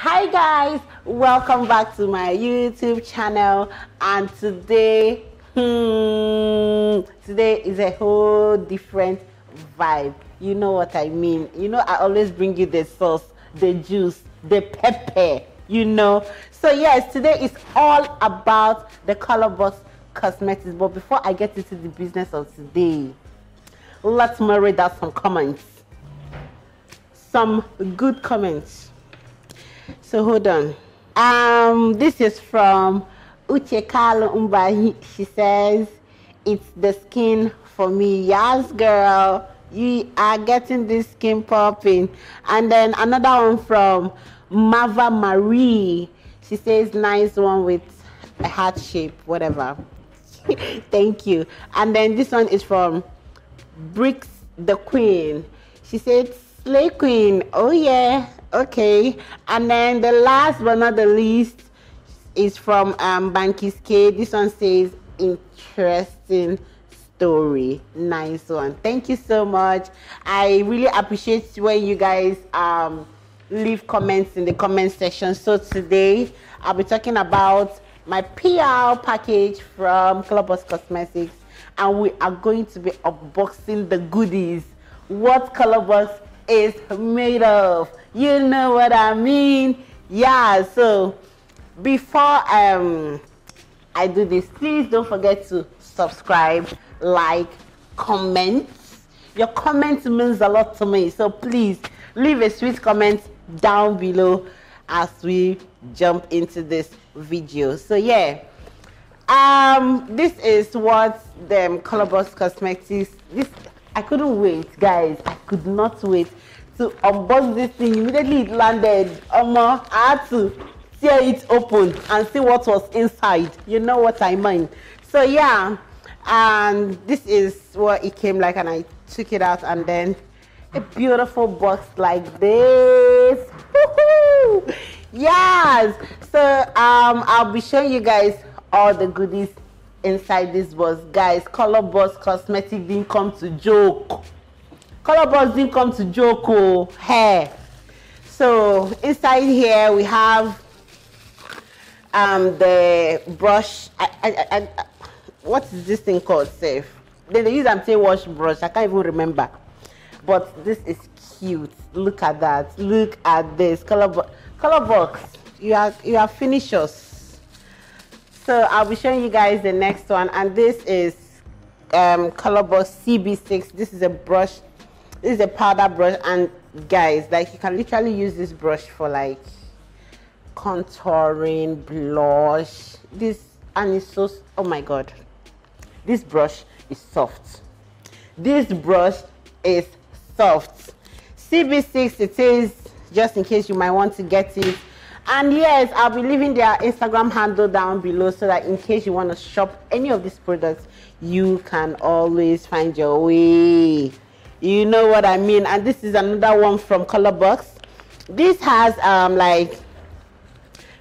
Hi guys, welcome back to my YouTube channel, and today is a whole different vibe. You know what I mean. You know, I always bring you the sauce, the juice, the pepper, you know. So yes, today is all about the Colorbox cosmetics. But before I get into the business of today, let's read out some comments, some good comments. So hold on. This is from Uche Carlo Umba. She says, "It's the skin for me." Yes, girl, you are getting this skin popping. And then another one from Mava Marie. She says, "Nice one with a heart shape, whatever." Thank you. And then this one is from Bricks the Queen. She said, "Slay Queen." Oh yeah. Okay. And then the last but not the least is from Banky's K. This one says, "Interesting story." Nice one. Thank you so much. I really appreciate when you guys leave comments in the comment section. So today I'll be talking about my PR package from Colorbox Cosmetics, and we are going to be unboxing the goodies, what Colorbox is made of. You know what I mean? Yeah. So before I do this, please don't forget to subscribe, like, comment. Your comment means a lot to me, so please leave a sweet comment down below as we jump into this video. So yeah, this is what the Colorbox Cosmetics, I couldn't wait, guys. I could not wait to unbox this thing. Immediately it landed, I had to tear it open and see what was inside. You know what I mean. So yeah, and this is what it came like, and I took it out, and then a beautiful box like this. Woohoo! Yes. So I'll be showing you guys all the goodies inside this box. Guys, Colorbox Cosmetics didn't come to joke. Colorbox didn't come to joke. Oh, hey. So inside here we have the brush. What is this thing called? Safe. They use wash brush. I can't even remember. But this is cute. Look at that. Look at this. Colorbox. You are finishers. So I'll be showing you guys the next one, and this is Colorbox CB6. This is a brush. This is a powder brush, and guys, like, you can literally use this brush for like contouring, blush. And it's so, oh my god, this brush is soft. This brush is soft. CB6 it is, just in case you might want to get it. And yes, I'll be leaving their Instagram handle down below, so that in case you want to shop any of these products, you can always find your way. You know what I mean. And this is another one from Colorbox. This has like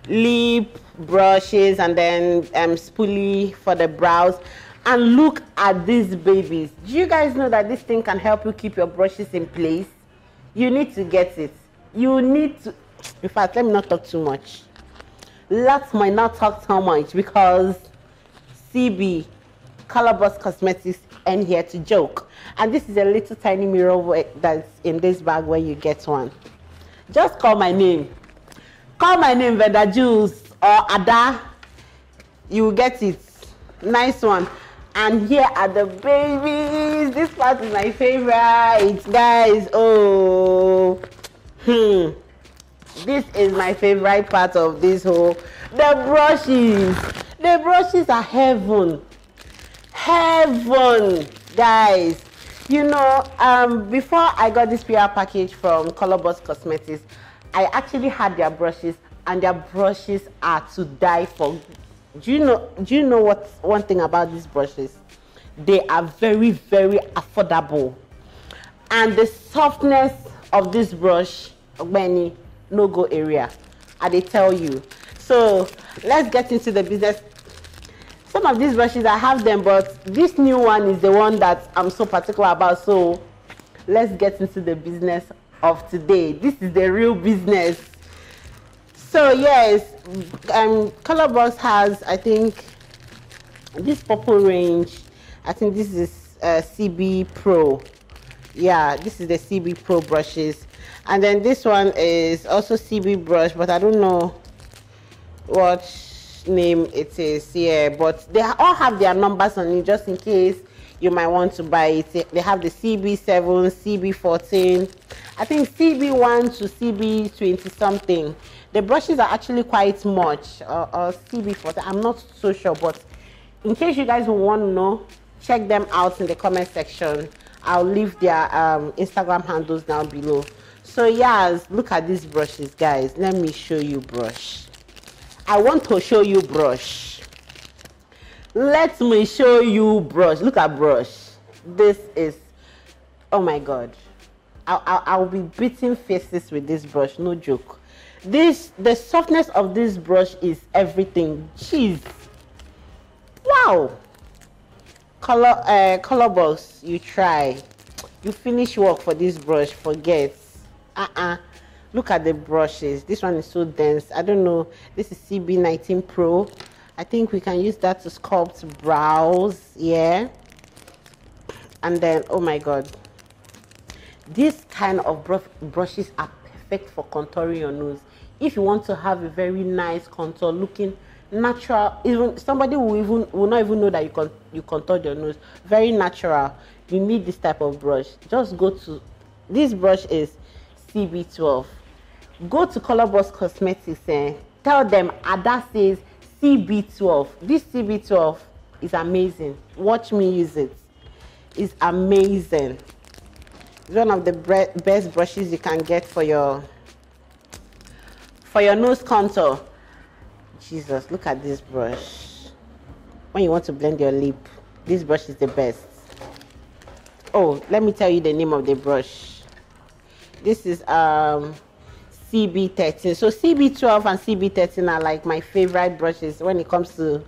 lip brushes, and then spoolie for the brows. And look at these babies. Do you guys know that this thing can help you keep your brushes in place? You need to get it. You need to. In fact, let me not talk too much. Let's might not talk too much, because CB Colorbox Cosmetics ain't here to joke. And this is a little tiny mirror that's in this bag when you get one. Just call my name. Call my name, whether Jules or Ada. You will get it. Nice one. And here are the babies. This part is my favorite, guys. Oh, this is my favorite part of this whole. The brushes. The brushes are heaven. Heaven, guys. You know, before I got this PR package from Colorbox Cosmetics, I actually had their brushes, and their brushes are to die for. Do you know what one thing about these brushes? They are very, very affordable, and the softness of this brush, many no-go area, they tell you. So let's get into the business. Some of these brushes I have them, but this new one is the one that I'm so particular about. So let's get into the business of today. This is the real business. So yes, Colorbox has, I think, this purple range. I think this is CB Pro. Yeah, this is the CB Pro brushes, and then this one is also CB brush, but I don't know what name it is. Yeah, but they all have their numbers on it just in case you might want to buy it. They have the CB7, CB14, I think CB1 to CB20 something. The brushes are actually quite much, or CB14, I'm not so sure, but in case you guys want to know, check them out in the comment section. I'll leave their Instagram handles down below. So yes, look at these brushes, guys. Let me show you brush. I want to show you brush. Let me show you brush. Look at brush. This is, oh my god, I'll be beating faces with this brush, no joke. The softness of this brush is everything. Jeez, wow. Colorbox, you try, you finish work for this brush, forget. Look at the brushes. This one is so dense. I don't know, this is CB19 Pro. I think we can use that to sculpt brows. Yeah, and then oh my god, this kind of brushes are perfect for contouring your nose. If you want to have a very nice contour looking natural, even somebody will not even know that you contoured your nose, very natural, you need this type of brush. Just go to, this brush is CB12. Go to Colorbox Cosmetics and tell them Ada says CB12. This CB12 is amazing. Watch me use it. It's amazing. It's one of the best brushes you can get for your nose contour. Jesus, look at this brush. When you want to blend your lip, this brush is the best. Oh, let me tell you the name of the brush. This is CB13. So CB12 and CB13 are like my favorite brushes when it comes to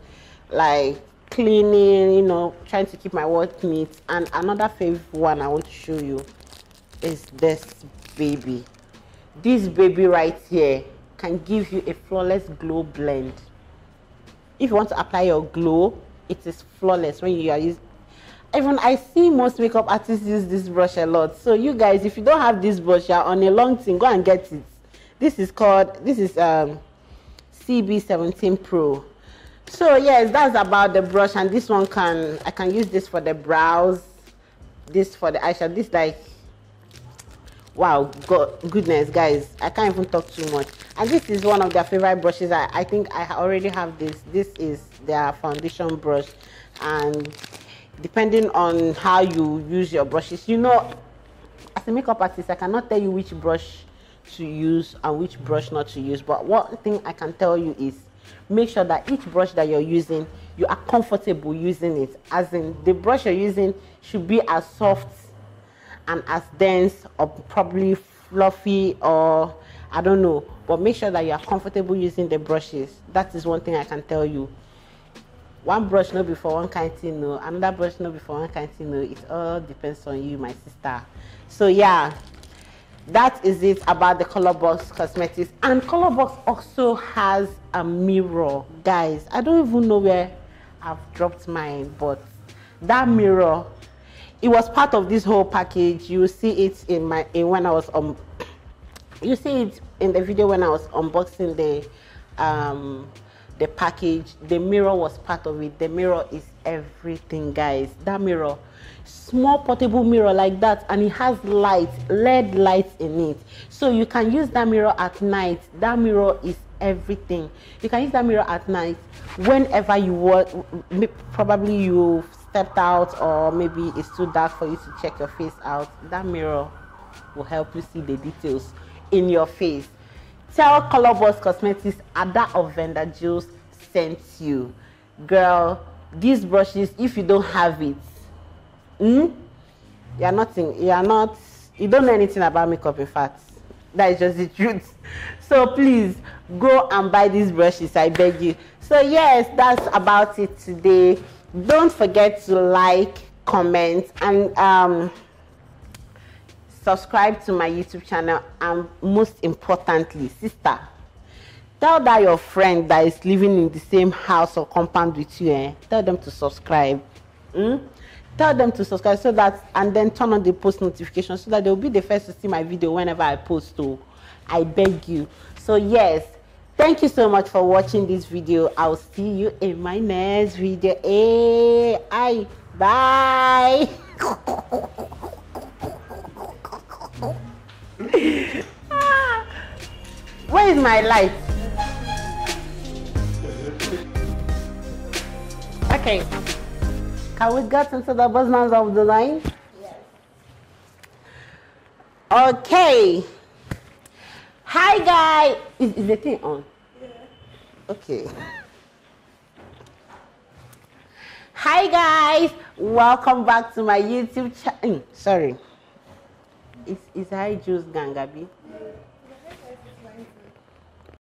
like cleaning, you know, trying to keep my work neat. And another favorite one I want to show you is this baby. This baby right here can give you a flawless glow blend. If you want to apply your glow, it is flawless when you are using. Even I see most makeup artists use this brush a lot. So you guys, if you don't have this brush, you're on a long thing, go and get it. This is CB17 Pro. So yes, that's about the brush. And this one I can use this for the brows, this for the eyeshadow. This like, wow, goodness guys, I can't even talk too much. And this is one of their favorite brushes. I think I already have this. This is their foundation brush, and depending on how you use your brushes, you know, as a makeup artist, I cannot tell you which brush to use and which brush not to use. But one thing I can tell you is make sure that each brush that you're using, you are comfortable using it. As in, the brush you're using should be as soft and as dense, or probably fluffy, or I don't know, but make sure that you are comfortable using the brushes. That is one thing I can tell you. One brush no before one kind thing, no, another brush no before one kind thing, no. It all depends on you, my sister. So yeah, that is it about the Colorbox Cosmetics. And Colorbox also has a mirror, guys. I don't even know where I've dropped mine, but that mirror, it was part of this whole package. You see it when I was you see it in the video when I was unboxing the package. The mirror was part of it. The mirror is everything, guys. That mirror, small portable mirror like that, and it has lights, LED lights in it, so you can use that mirror at night. That mirror is everything. You can use that mirror at night whenever you want. Probably you stepped out, or maybe it's too dark for you to check your face out. That mirror will help you see the details in your face. Tell Colorbox Cosmetics Ada of Vendor Jules sent you. Girl, these brushes, if you don't have it, you don't know anything about makeup. In fact, that is just the truth. So please go and buy these brushes, I beg you. So yes, that's about it today. Don't forget to like, comment, and subscribe to my YouTube channel. And most importantly, sister, Tell that your friend that is living in the same house or compound with you, tell them to subscribe. Tell them to subscribe so that, and then turn on the post notification so that they'll be the first to see my video whenever I post. I beg you. So yes, thank you so much for watching this video. I'll see you in my next video. Bye. Where is my light? Okay. Can we get into the business of the line? Yes. Okay. Hi guys. Is the thing on? Yeah. Okay. Hi guys. Welcome back to my YouTube channel. Sorry. Is hi Jules Gangabi? Yeah.